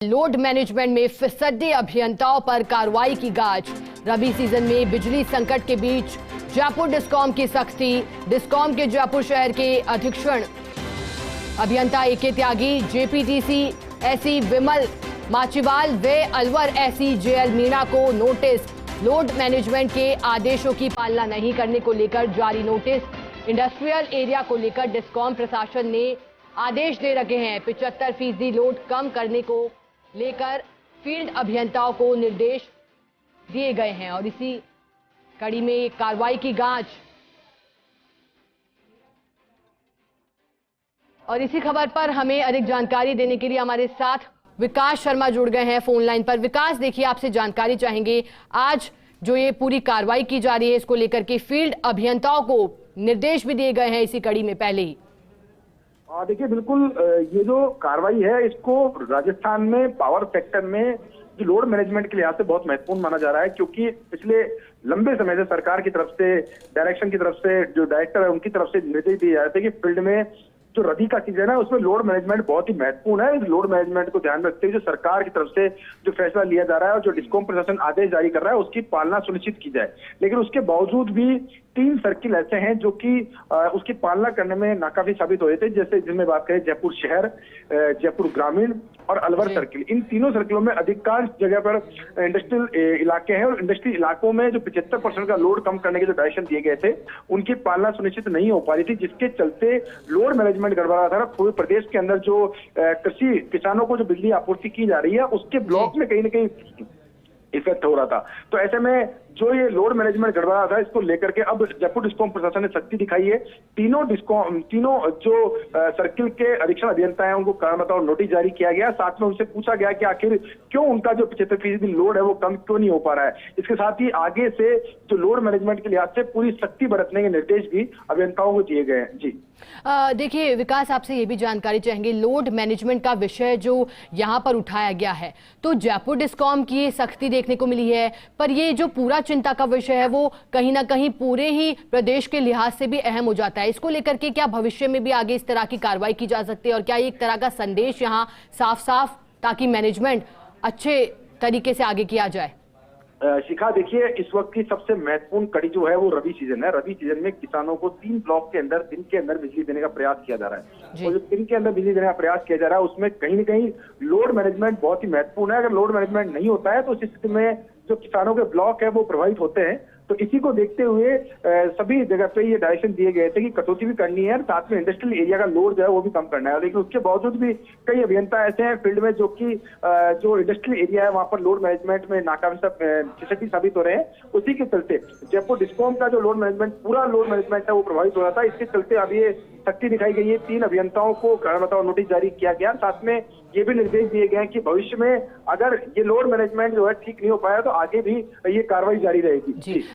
Load management में फिसड्डे अभियंताओं पर कार्रवाई की गाज। रबी सीजन में बिजली संकट के बीच जयपुर डिस्कॉम की सख्ती। डिस्कॉम के जयपुर शहर के अधीक्षण अभियंता एके त्यागी, जेपीटीसी एसी विमल माचीवाल व अलवर एसी जेएल मीणा को नोटिस। लोड मैनेजमेंट के आदेशों की पालना नहीं करने को लेकर जारी नोटिस। इंडस्ट्रियल एरिया को लेकर डिस्कॉम प्रशासन ने आदेश दे रखे हैं। 75% लोड कम करने को लेकर फील्ड अभियंताओं को निर्देश दिए गए हैं और इसी कड़ी में कार्रवाई की गाज। और इसी खबर पर हमें अधिक जानकारी देने के लिए हमारे साथ विकास शर्मा जुड़ गए हैं फोन लाइन पर। विकास, देखिए, आपसे जानकारी चाहेंगे, आज जो ये पूरी कार्रवाई की जा रही है इसको लेकर के फील्ड अभियंताओं को निर्देश भी दिए गए हैं इसी कड़ी में पहले ही। देखिए, बिल्कुल ये जो कार्रवाई है इसको राजस्थान में पावर सेक्टर में जो लोड मैनेजमेंट के लिहाज से बहुत महत्वपूर्ण माना जा रहा है, क्योंकि पिछले लंबे समय से सरकार की तरफ से, डायरेक्शन की तरफ से, जो डायरेक्टर है उनकी तरफ से निर्देश दिए जा रहे थे कि फील्ड में जो रबी का सीजन है उसमें लोड मैनेजमेंट बहुत ही महत्वपूर्ण है। इस लोड मैनेजमेंट को ध्यान में रखते हुए जो सरकार की तरफ से जो फैसला लिया जा रहा है और जो डिस्कॉम प्रशासन आदेश जारी कर रहा है उसकी पालना सुनिश्चित की जाए। लेकिन उसके बावजूद भी 3 सर्किल ऐसे हैं जो कि उसकी पालना करने में नाकाफी साबित हो रहे थे, जैसे जिनमें बात करें जयपुर शहर, जयपुर ग्रामीण और अलवर सर्किल। इन तीनों सर्किलों में अधिकांश जगह पर इंडस्ट्रियल इलाके हैं और इंडस्ट्रियल इलाकों में जो 75% का लोड कम करने के जो डायरेक्शन दिए गए थे उनकी पालना सुनिश्चित नहीं हो पा रही थी, जिसके चलते लोड मैनेजमेंट गड़बड़ा था। पूरे प्रदेश के अंदर जो कृषि किसानों को जो बिजली आपूर्ति की जा रही है उसके ब्लॉक में कहीं ना कहीं इफेक्ट हो रहा था। तो ऐसे में जो ये लोड मैनेजमेंट गड़बड़ा था इसको लेकर के अब जयपुर डिस्कॉम प्रशासन ने सख्ती दिखाई है। तीनों जो सर्किल के अधीक्षण अभियंता हैं उनको कारण बताओ नोटिस जारी किया गया। साथ में उनसे पूछा गया कि आखिर क्यों उनका जो 75% लोड है वो कम क्यों नहीं हो पा रहा है। इसके साथ ही आगे से जो लोड मैनेजमेंट के लिहाज से पूरी सख्ती बरतने के निर्देश भी अभियंताओं को दिए गए हैं। जी देखिए विकास, आपसे ये भी जानकारी चाहेंगे, लोड मैनेजमेंट का विषय जो यहाँ पर उठाया गया है तो जयपुर डिस्कॉम की सख्ती देखने को मिली है, पर ये जो पूरा चिंता का विषय है वो कहीं ना कहीं पूरे ही प्रदेश के लिहाज से भी अहम हो जाता है। इसको लेकर के क्या भविष्य में भी आगे इस तरह की कार्रवाई की जा सकती है और क्या एक तरह का संदेश यहाँ साफ ताकि मैनेजमेंट अच्छे तरीके से आगे किया जाए? शिखा, देखिए, इस वक्त की सबसे महत्वपूर्ण कड़ी जो है वो रबी सीजन है। रबी सीजन में किसानों को 3 ब्लॉक के अंदर दिन के अंदर बिजली देने का प्रयास किया जा रहा है और जो दिन के अंदर बिजली देने का प्रयास किया जा रहा है उसमें कहीं ना कहीं लोड मैनेजमेंट बहुत ही महत्वपूर्ण है। अगर लोड मैनेजमेंट नहीं होता है तो उस स्थिति में जो किसानों के ब्लॉक है वो प्रभावित होते हैं। तो इसी को देखते हुए सभी जगह पे ये डायरेक्शन दिए गए थे कि कटौती भी करनी है, साथ में इंडस्ट्रियल एरिया का लोड जो है वो भी कम करना है। लेकिन उसके बावजूद भी कई अभियंता ऐसे हैं फील्ड में जो कि जो इंडस्ट्रियल एरिया है वहां पर लोड मैनेजमेंट में नाकाफी साबित हो रहे हैं। उसी के चलते जयपुर डिस्कॉम का जो लोड मैनेजमेंट, पूरा लोड मैनेजमेंट है वो प्रभावित हो रहा था। इसके चलते अब ये सख्ती दिखाई गई है। 3 अभियंताओं को कारण बताओ नोटिस जारी किया गया। साथ में ये भी निर्देश दिए गए हैं कि भविष्य में अगर ये लोड मैनेजमेंट जो है ठीक नहीं हो पाया तो आगे भी ये कार्रवाई जारी रहेगी। जी